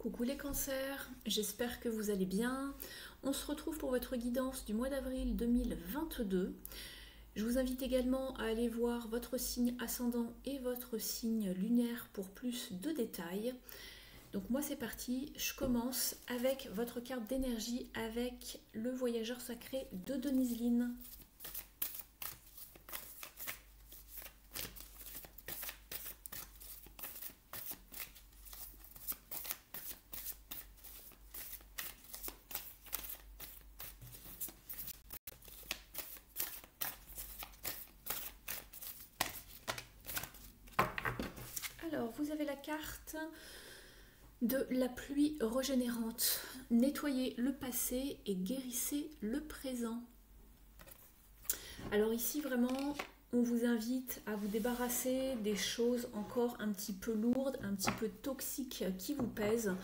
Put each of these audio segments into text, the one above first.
Coucou les cancers, j'espère que vous allez bien. On se retrouve pour votre guidance du mois d'avril 2022. Je vous invite également à aller voir votre signe ascendant et votre signe lunaire pour plus de détails. Donc moi c'est parti, je commence avec votre carte d'énergie avec le voyageur sacré de Denise Lynn. Alors, vous avez la carte de la pluie régénérante. Nettoyez le passé et guérissez le présent. Alors ici, vraiment, on vous invite à vous débarrasser des choses encore un petit peu lourdes, un petit peu toxiques qui vous pèsent,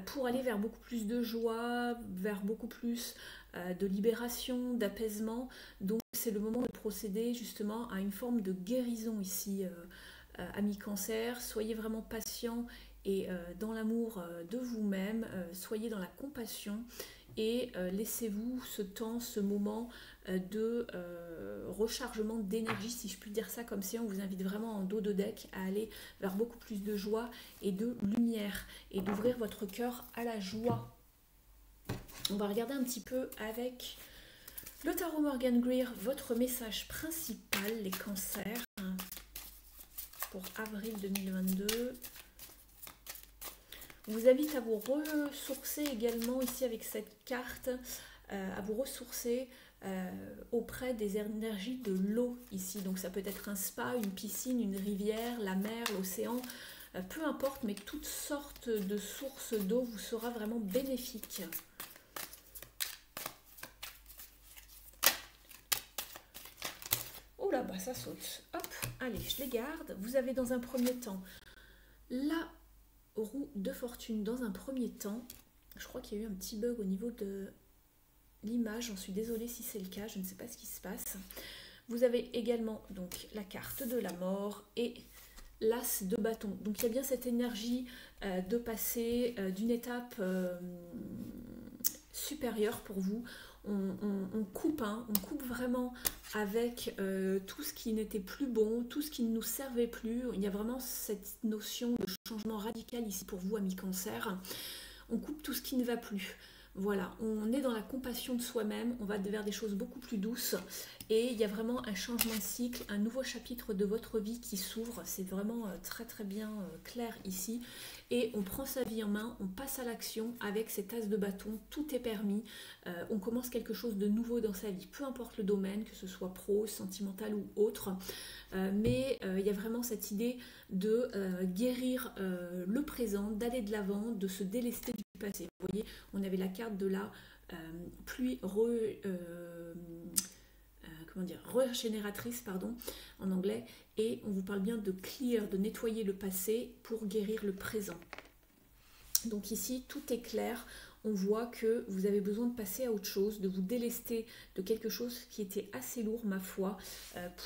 pour aller vers beaucoup plus de joie, vers beaucoup plus de libération, d'apaisement. Donc c'est le moment de procéder justement à une forme de guérison ici. Amis cancer, soyez vraiment patient et dans l'amour de vous-même, soyez dans la compassion et laissez-vous ce temps, ce moment de rechargement d'énergie, si je puis dire ça comme ça. On vous invite vraiment en dos de deck à aller vers beaucoup plus de joie et de lumière et d'ouvrir votre cœur à la joie. On va regarder un petit peu avec le tarot Morgan Greer, votre message principal, les cancers, pour avril 2022. On vous invite à vous ressourcer également ici avec cette carte, à vous ressourcer auprès des énergies de l'eau ici. Donc ça peut être un spa, une piscine, une rivière, la mer, l'océan, peu importe, mais toutes sortes de sources d'eau vous sera vraiment bénéfique. Oh là, bah ça saute. Hop, allez, je les garde. Vous avez dans un premier temps la roue de fortune dans un premier temps. Je crois qu'il y a eu un petit bug au niveau de l'image. J'en suis désolée si c'est le cas. Je ne sais pas ce qui se passe. Vous avez également donc la carte de la mort et l'as de bâton. Donc il y a bien cette énergie de passer d'une étape supérieure pour vous. On coupe, hein, on coupe vraiment avec tout ce qui n'était plus bon, tout ce qui ne nous servait plus. Il y a vraiment cette notion de changement radical ici pour vous, amis cancer. On coupe tout ce qui ne va plus. Voilà, on est dans la compassion de soi-même, on va vers des choses beaucoup plus douces et il y a vraiment un changement de cycle, un nouveau chapitre de votre vie qui s'ouvre. C'est vraiment très très bien clair ici et on prend sa vie en main, on passe à l'action avec cet as de bâton, tout est permis, on commence quelque chose de nouveau dans sa vie, peu importe le domaine, que ce soit pro, sentimental ou autre, mais il y a vraiment cette idée de guérir le présent, d'aller de l'avant, de se délester du passé. Vous voyez, on avait la carte de la pluie régénératrice, pardon, en anglais, et on vous parle bien de clear, de nettoyer le passé pour guérir le présent. Donc ici, tout est clair. On voit que vous avez besoin de passer à autre chose, de vous délester de quelque chose qui était assez lourd, ma foi,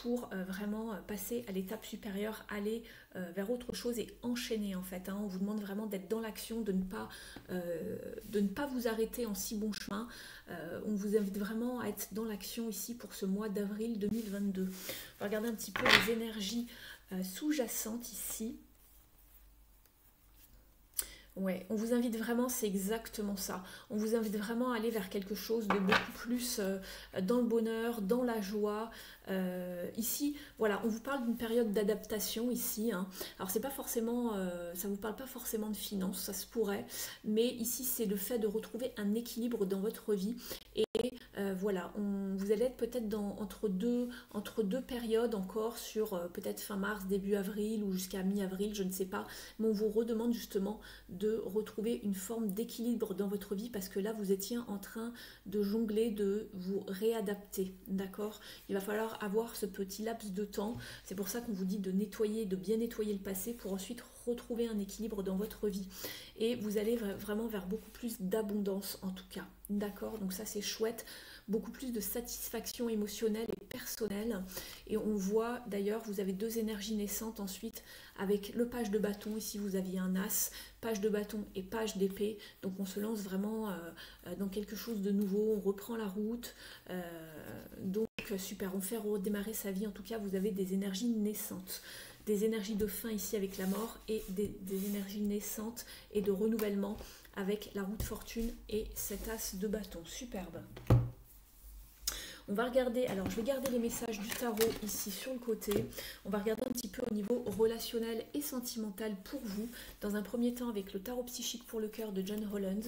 pour vraiment passer à l'étape supérieure, aller vers autre chose et enchaîner en fait. Hein. On vous demande vraiment d'être dans l'action, de ne pas vous arrêter en si bon chemin. On vous invite vraiment à être dans l'action ici pour ce mois d'avril 2022. On va regarder un petit peu les énergies sous-jacentes ici. Ouais, on vous invite vraiment, c'est exactement ça. On vous invite vraiment à aller vers quelque chose de beaucoup plus dans le bonheur, dans la joie. Ici, voilà, on vous parle d'une période d'adaptation ici. Hein. Alors, c'est pas forcément, ça vous parle pas forcément de finances, ça se pourrait, mais ici, c'est le fait de retrouver un équilibre dans votre vie. Et voilà, vous allez être peut-être entre deux périodes encore sur peut-être fin mars, début avril ou jusqu'à mi-avril, je ne sais pas. Mais on vous redemande justement de retrouver une forme d'équilibre dans votre vie parce que là, vous étiez en train de jongler, de vous réadapter, d'accord? Il va falloir avoir ce petit laps de temps. C'est pour ça qu'on vous dit de nettoyer, de bien nettoyer le passé pour ensuite retrouver un équilibre dans votre vie. Et vous allez vraiment vers beaucoup plus d'abondance en tout cas. D'accord? Donc ça c'est chouette. Beaucoup plus de satisfaction émotionnelle et personnelle. Et on voit d'ailleurs, vous avez deux énergies naissantes ensuite avec le page de bâton. Ici vous aviez un as, page de bâton et page d'épée. Donc on se lance vraiment dans quelque chose de nouveau. On reprend la route. Donc super, on fait redémarrer sa vie. En tout cas, vous avez des énergies naissantes. Des énergies de fin ici avec la mort et des énergies naissantes et de renouvellement avec la roue de fortune et cet as de bâton. Superbe. On va regarder, alors je vais garder les messages du tarot ici sur le côté. On va regarder un petit peu au niveau relationnel et sentimental pour vous. Dans un premier temps avec le tarot psychique pour le cœur de John Holland.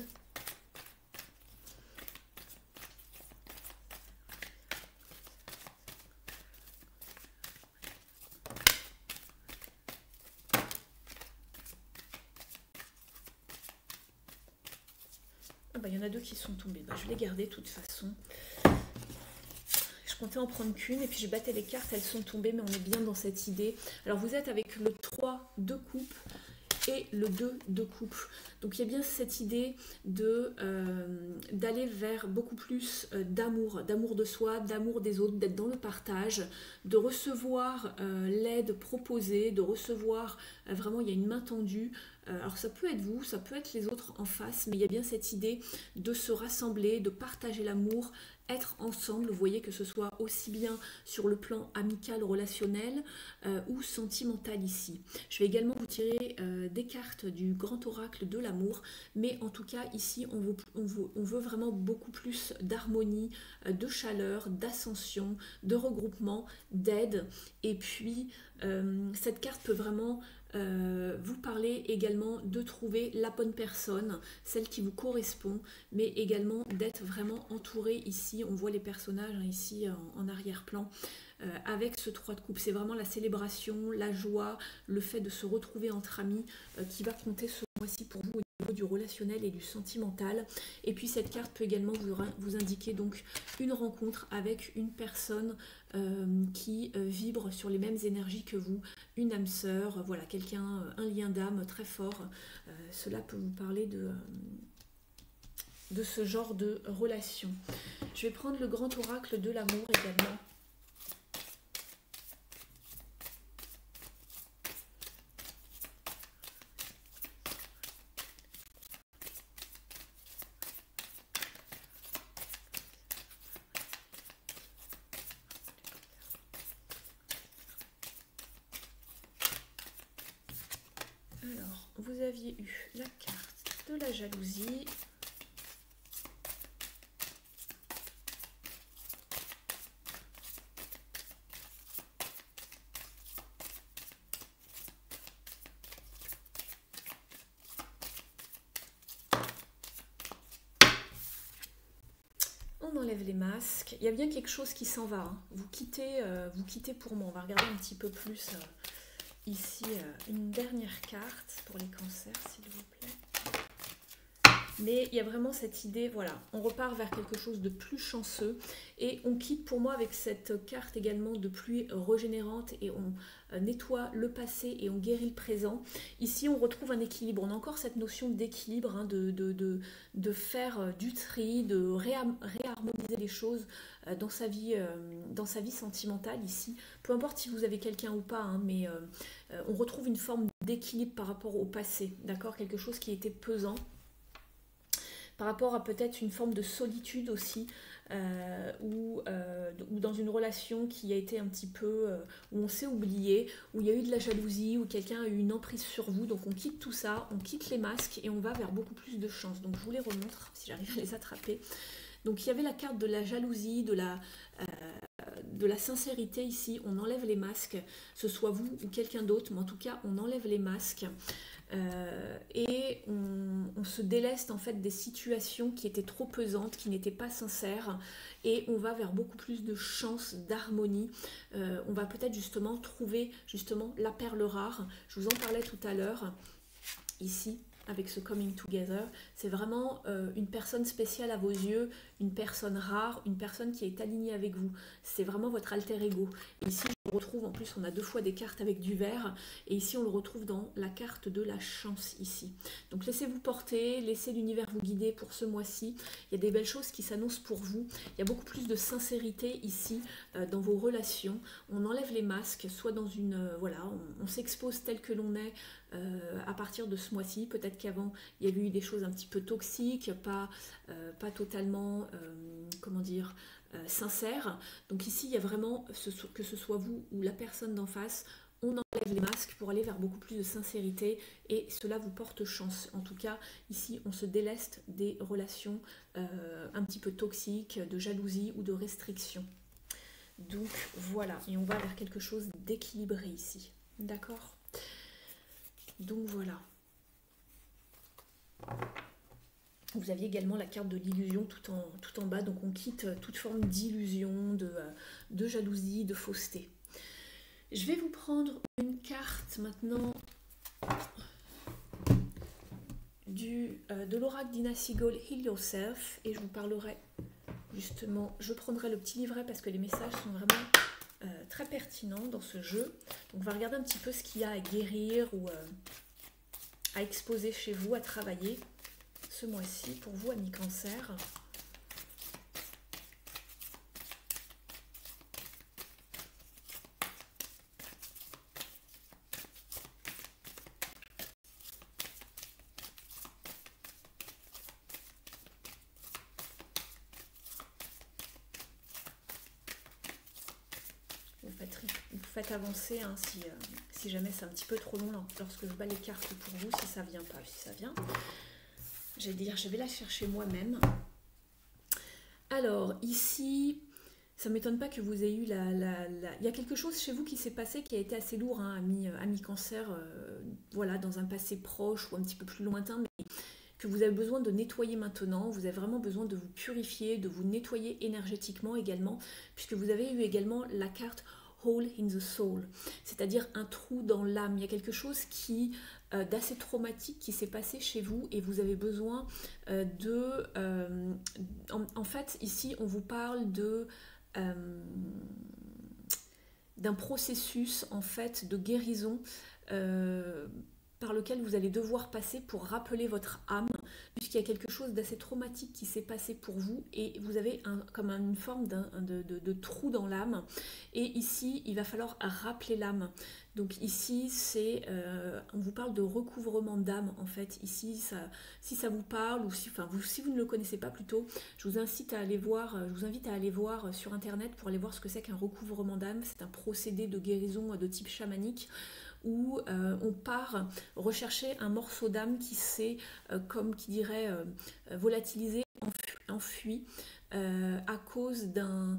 Ah bah, il y en a deux qui sont tombés. Bah, je vais les garder de toute façon. Je comptais en prendre qu'une et puis je battais les cartes, elles sont tombées, mais on est bien dans cette idée. Alors vous êtes avec le 3 de coupe et le 2 de coupe. Donc il y a bien cette idée d'aller vers beaucoup plus d'amour de soi, d'amour des autres, d'être dans le partage, de recevoir l'aide proposée, de recevoir vraiment, il y a une main tendue. Alors ça peut être vous, ça peut être les autres en face, mais il y a bien cette idée de se rassembler, de partager l'amour, être ensemble. Vous voyez que ce soit aussi bien sur le plan amical, relationnel ou sentimental ici. Je vais également vous tirer des cartes du grand oracle de l'amour, mais en tout cas ici on veut vraiment beaucoup plus d'harmonie, de chaleur, d'ascension, de regroupement, d'aide. Et puis cette carte peut vraiment vous parler également de trouver la bonne personne, celle qui vous correspond, mais également d'être vraiment entouré ici. On voit les personnages ici en arrière-plan avec ce 3 de coupe. C'est vraiment la célébration, la joie, le fait de se retrouver entre amis qui va compter ce mois-ci pour vous au niveau du relationnel et du sentimental. Et puis cette carte peut également vous indiquer donc une rencontre avec une personne qui vibre sur les mêmes énergies que vous, une âme sœur, voilà, quelqu'un, un lien d'âme très fort. Cela peut vous parler de ce genre de relation. Je vais prendre le grand oracle de l'amour également. Alors, vous aviez eu la carte de la jalousie. On enlève les masques. Il y a bien quelque chose qui s'en va. Hein. Vous quittez pour moi. On va regarder un petit peu plus ici une dernière carte pour les cancers, s'il vous plaît. Mais il y a vraiment cette idée, voilà, on repart vers quelque chose de plus chanceux et on quitte pour moi avec cette carte également de pluie régénérante et on nettoie le passé et on guérit le présent. Ici, on retrouve un équilibre. On a encore cette notion d'équilibre, hein, de faire du tri, de réharmoniser les choses dans sa vie sentimentale ici. Peu importe si vous avez quelqu'un ou pas, hein, mais on retrouve une forme d'équilibre par rapport au passé, d'accord? Quelque chose qui était pesant. Par rapport à peut-être une forme de solitude aussi, ou dans une relation qui a été un petit peu, où on s'est oublié, où il y a eu de la jalousie, où quelqu'un a eu une emprise sur vous. Donc on quitte tout ça, on quitte les masques et on va vers beaucoup plus de chance. Donc je vous les remontre si j'arrive à les attraper. Donc il y avait la carte de la jalousie, de la sincérité ici. On enlève les masques, ce soit vous ou quelqu'un d'autre, mais en tout cas on enlève les masques. Et on se déleste en fait des situations qui étaient trop pesantes, qui n'étaient pas sincères, et on va vers beaucoup plus de chance, d'harmonie. On va peut-être justement trouver justement la perle rare. Je vous en parlais tout à l'heure ici avec ce coming together. C'est vraiment une personne spéciale à vos yeux, une personne rare, une personne qui est alignée avec vous. C'est vraiment votre alter ego. Et ici on retrouve, en plus on a 2 fois des cartes avec du vert, et ici on le retrouve dans la carte de la chance ici. Donc laissez-vous porter, laissez l'univers vous guider pour ce mois-ci. Il y a des belles choses qui s'annoncent pour vous. Il y a beaucoup plus de sincérité ici dans vos relations. On enlève les masques, soit dans une... voilà, on s'expose tel que l'on est à partir de ce mois-ci. Peut-être qu'avant il y avait eu des choses un petit peu toxiques, pas totalement, comment dire, sincères. Donc ici il y a vraiment, que ce soit vous ou la personne d'en face, on enlève les masques pour aller vers beaucoup plus de sincérité et cela vous porte chance. En tout cas, ici, on se déleste des relations un petit peu toxiques, de jalousie ou de restriction. Donc voilà, et on va vers quelque chose d'équilibré ici. D'accord? Donc voilà. Vous aviez également la carte de l'illusion tout en bas, donc on quitte toute forme d'illusion, de jalousie, de fausseté. Je vais vous prendre une carte maintenant de l'oracle d'Ina Siegel, Heal Yourself, et je vous parlerai justement, je prendrai le petit livret parce que les messages sont vraiment très pertinents dans ce jeu. Donc on va regarder un petit peu ce qu'il y a à guérir ou à exposer chez vous, à travailler ce mois-ci pour vous, amis Cancer. Vous faites avancer hein, si jamais c'est un petit peu trop long lorsque je bats les cartes pour vous, si ça vient pas, si ça vient. J'allais dire, je vais la chercher moi-même. Alors, ici, ça ne m'étonne pas que vous ayez eu Il y a quelque chose chez vous qui s'est passé qui a été assez lourd, hein, ami Cancer, voilà, dans un passé proche ou un petit peu plus lointain, mais que vous avez besoin de nettoyer maintenant. Vous avez vraiment besoin de vous purifier, de vous nettoyer énergétiquement également, puisque vous avez eu également la carte Hole in the Soul, c'est-à-dire un trou dans l'âme. Il y a quelque chose d'assez traumatique qui s'est passé chez vous et vous avez besoin en fait, ici, on vous parle d'un processus en fait de guérison par lequel vous allez devoir passer pour rappeler votre âme, puisqu'il y a quelque chose d'assez traumatique qui s'est passé pour vous et vous avez comme une forme de trou dans l'âme. Et ici, il va falloir rappeler l'âme. Donc ici, on vous parle de recouvrement d'âme en fait. Ici, si ça vous parle, ou si vous ne le connaissez pas plutôt, je vous invite à aller voir sur internet pour aller voir ce que c'est qu'un recouvrement d'âme. C'est un procédé de guérison de type chamanique où on part rechercher un morceau d'âme qui s'est, comme qui dirait, volatilisé, enfui, à cause d'un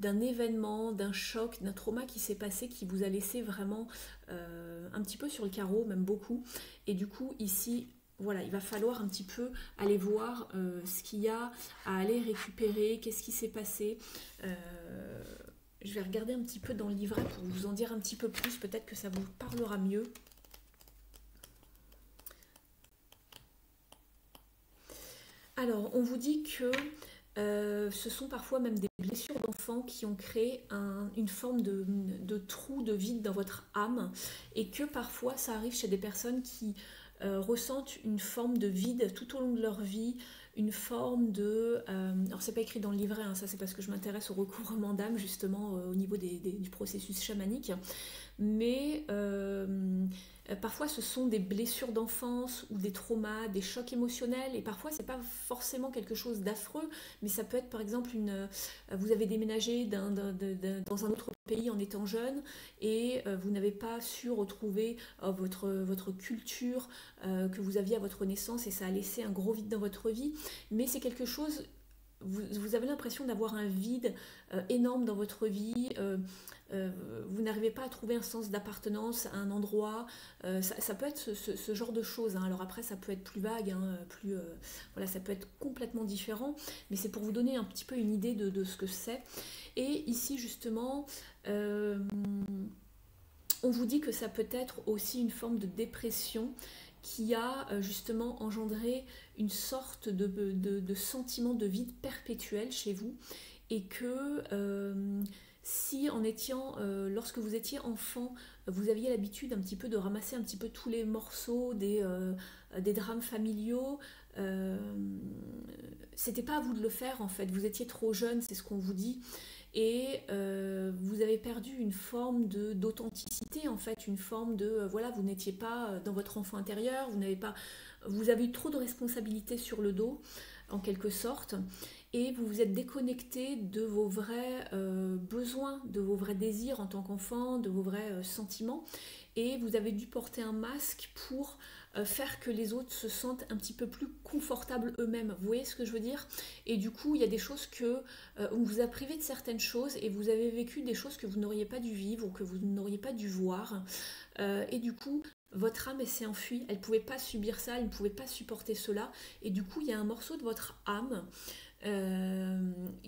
événement, d'un choc, d'un trauma qui s'est passé, qui vous a laissé vraiment un petit peu sur le carreau, même beaucoup. Et du coup, ici, voilà, il va falloir un petit peu aller voir ce qu'il y a à aller récupérer, qu'est-ce qui s'est passé. Je vais regarder un petit peu dans le livret pour vous en dire un petit peu plus, peut-être que ça vous parlera mieux. Alors, on vous dit que ce sont parfois même des blessures d'enfants qui ont créé une forme de trou, de vide dans votre âme, et que parfois ça arrive chez des personnes qui ressentent une forme de vide tout au long de leur vie, une forme de... alors c'est pas écrit dans le livret, hein, ça c'est parce que je m'intéresse au recouvrement d'âme justement au niveau du processus chamanique, mais parfois ce sont des blessures d'enfance ou des traumas, des chocs émotionnels, et parfois c'est pas forcément quelque chose d'affreux, mais ça peut être par exemple vous avez déménagé dans un autre pays en étant jeune et vous n'avez pas su retrouver votre culture que vous aviez à votre naissance et ça a laissé un gros vide dans votre vie, mais c'est quelque chose, vous avez l'impression d'avoir un vide énorme dans votre vie, vous n'arrivez pas à trouver un sens d'appartenance à un endroit, ça peut être ce genre de choses, hein. Alors après ça peut être plus vague, hein, voilà, ça peut être complètement différent, mais c'est pour vous donner un petit peu une idée de ce que c'est. Et ici justement, on vous dit que ça peut être aussi une forme de dépression qui a justement engendré une sorte de sentiment de vide perpétuel chez vous, et que si lorsque vous étiez enfant, vous aviez l'habitude un petit peu de ramasser un petit peu tous les morceaux des drames familiaux, c'était pas à vous de le faire en fait, vous étiez trop jeune, c'est ce qu'on vous dit, et vous avez perdu une forme d'authenticité en fait, une forme voilà, vous n'étiez pas dans votre enfant intérieur, vous avez eu trop de responsabilités sur le dos en quelque sorte, et vous vous êtes déconnecté de vos vrais besoins, de vos vrais désirs en tant qu'enfant, de vos vrais sentiments, et vous avez dû porter un masque pour faire que les autres se sentent un petit peu plus confortables eux-mêmes. Vous voyez ce que je veux dire? Et du coup, il y a des choses on vous a privé de certaines choses et vous avez vécu des choses que vous n'auriez pas dû vivre ou que vous n'auriez pas dû voir. Et du coup, votre âme, elle s'est enfuie. Elle ne pouvait pas subir ça, elle ne pouvait pas supporter cela. Et du coup, il y a un morceau de votre âme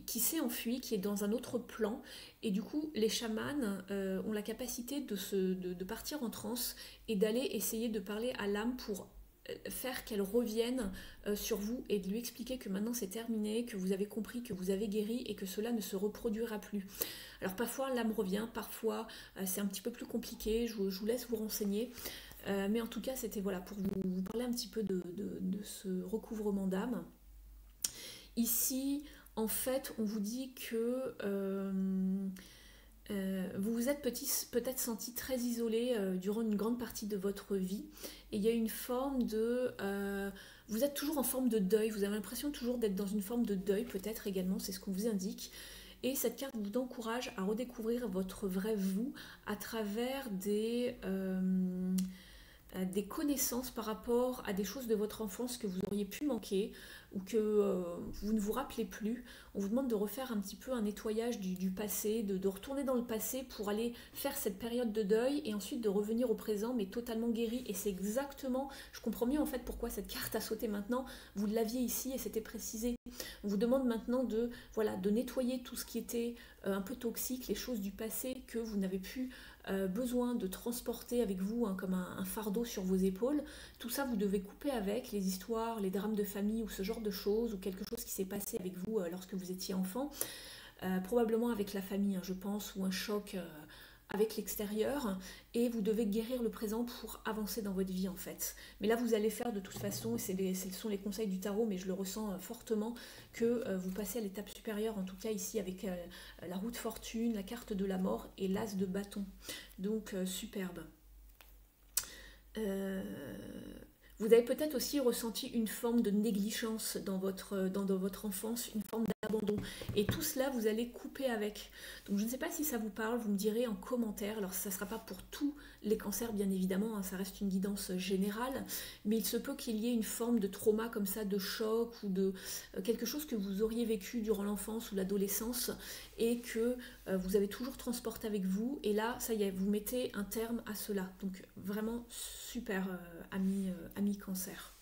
qui s'est enfui, qui est dans un autre plan. Et du coup, les chamans ont la capacité de partir en transe et d'aller essayer de parler à l'âme pour faire qu'elle revienne sur vous et de lui expliquer que maintenant c'est terminé, que vous avez compris, que vous avez guéri et que cela ne se reproduira plus. Alors parfois l'âme revient, parfois c'est un petit peu plus compliqué, je vous laisse vous renseigner. Mais en tout cas, c'était voilà, pour vous parler un petit peu de ce recouvrement d'âme. Ici, en fait, on vous dit que vous vous êtes peut-être senti très isolé durant une grande partie de votre vie. Et il y a une forme vous êtes toujours en forme de deuil, vous avez l'impression toujours d'être dans une forme de deuil, peut-être également, c'est ce qu'on vous indique. Et cette carte vous encourage à redécouvrir votre vrai vous à travers des connaissances par rapport à des choses de votre enfance que vous auriez pu manquer ou que vous ne vous rappelez plus. On vous demande de refaire un petit peu un nettoyage du passé, de retourner dans le passé pour aller faire cette période de deuil et ensuite de revenir au présent mais totalement guéri. Et c'est exactement, je comprends mieux en fait pourquoi cette carte a sauté maintenant, vous l'aviez ici et c'était précisé. On vous demande maintenant de nettoyer tout ce qui était un peu toxique, les choses du passé que vous n'avez plus besoin de transporter avec vous comme un fardeau sur vos épaules. Tout ça, vous devez couper avec les histoires, les drames de famille ou ce genre de choses, ou quelque chose qui s'est passé avec vous lorsque vous étiez enfant, probablement avec la famille, je pense, ou un choc avec l'extérieur, et vous devez guérir le présent pour avancer dans votre vie en fait. Mais là vous allez faire de toute façon, ce sont les conseils du tarot, mais je le ressens fortement, que vous passez à l'étape supérieure, en tout cas ici avec la roue de fortune, la carte de la mort et l'as de bâton. Donc superbe. Vous avez peut-être aussi ressenti une forme de négligence dans votre enfance, une forme d'abandon. Et tout cela, vous allez couper avec. Donc je ne sais pas si ça vous parle, vous me direz en commentaire. Alors ça ne sera pas pour tous les cancers, bien évidemment, hein, ça reste une guidance générale. Mais il se peut qu'il y ait une forme de trauma comme ça, de choc ou de quelque chose que vous auriez vécu durant l'enfance ou l'adolescence et que vous avez toujours transporté avec vous. Et là, ça y est, vous mettez un terme à cela. Donc vraiment super, ami cancer.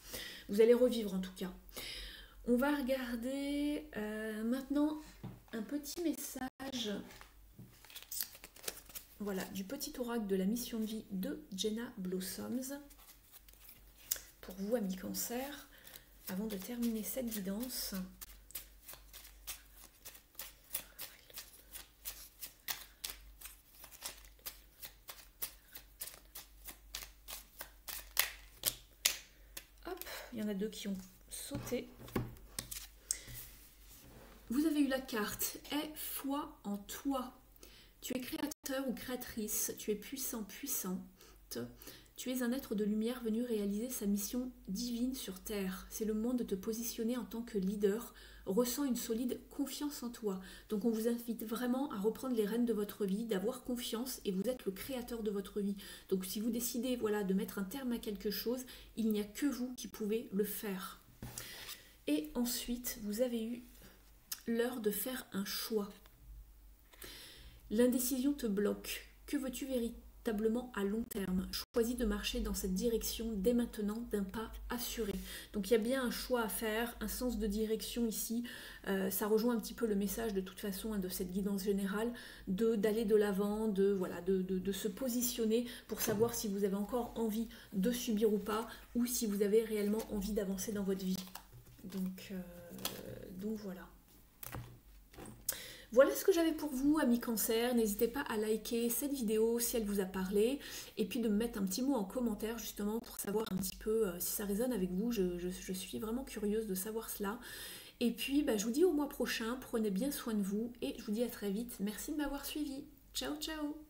Vous allez revivre en tout cas. On va regarder maintenant un petit message, voilà, du petit oracle de la mission de vie de Jenna Blossoms pour vous, amis cancer, avant de terminer cette guidance. Hop, il y en a deux qui ont sauté. Vous avez eu la carte « Aie foi en toi ». Tu es créateur ou créatrice, tu es puissant, puissante. Tu es un être de lumière venu réaliser sa mission divine sur Terre. C'est le moment de te positionner en tant que leader. Ressens une solide confiance en toi. Donc on vous invite vraiment à reprendre les rênes de votre vie, d'avoir confiance, et vous êtes le créateur de votre vie. Donc si vous décidez de mettre un terme à quelque chose, il n'y a que vous qui pouvez le faire. Et ensuite, vous avez eu l'heure de faire un choix. L'indécision te bloque. Que veux-tu véritablement à long terme? Choisis de marcher dans cette direction dès maintenant d'un pas assuré. Donc il y a bien un choix à faire, un sens de direction ici. Ça rejoint un petit peu le message de toute façon de cette guidance générale, d'aller de l'avant, de se positionner pour savoir si vous avez encore envie de subir ou pas, ou si vous avez réellement envie d'avancer dans votre vie. Donc voilà. Voilà ce que j'avais pour vous, amis cancer. N'hésitez pas à liker cette vidéo si elle vous a parlé et puis de me mettre un petit mot en commentaire justement pour savoir un petit peu si ça résonne avec vous. Je suis vraiment curieuse de savoir cela. Et puis je vous dis au mois prochain, prenez bien soin de vous et je vous dis à très vite. Merci de m'avoir suivi. Ciao ciao.